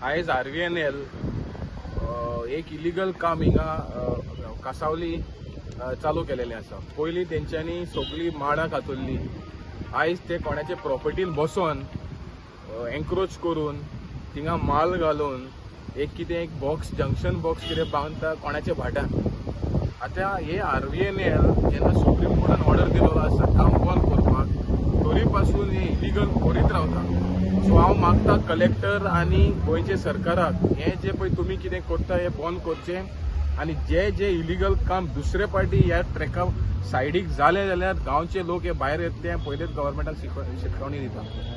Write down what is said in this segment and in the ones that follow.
आयज RVNL एक illegal काम हिंगा कासावली चालू केलेले आसा। पयलीं तेंच्यांनी सगळी माडां घातुल्ली, आयज ते कोणाचे प्रॉपर्टीन बसोन एन्क्रोच करून थिंगा माल घालून एक बॉक्स जंक्शन बॉक्स कितें बांदता कोणाच्या भाटान। आतां हे RVNL जेन्ना सुप्रीम कोर्टान ऑर्डर दिलेलो आसा काम बंद करपाक, तरी पासून हे इलिगल करीत रावता। सो हांव मागता कलेक्टर आनी गोंयचे सरकाराक हे जे पळय तुमी कितें करता हे बंद करचें आनी जे इलिगल काम दुसरे पार्टी ह्या ट्रॅका सायडीक जाले जाल्यार गांवचे लोक हे भायर येत ते पयलेच गव्हर्मेंटाक शिटकावणी दिता।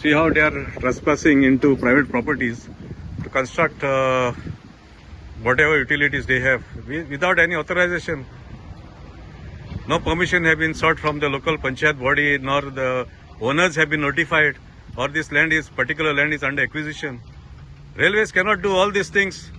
See how they are trespassing into private properties to construct whatever utilities they have without any authorization. No permission have been sought from the local panchayat body, nor the owners have been notified, or this particular land is under acquisition. Railways cannot do all these things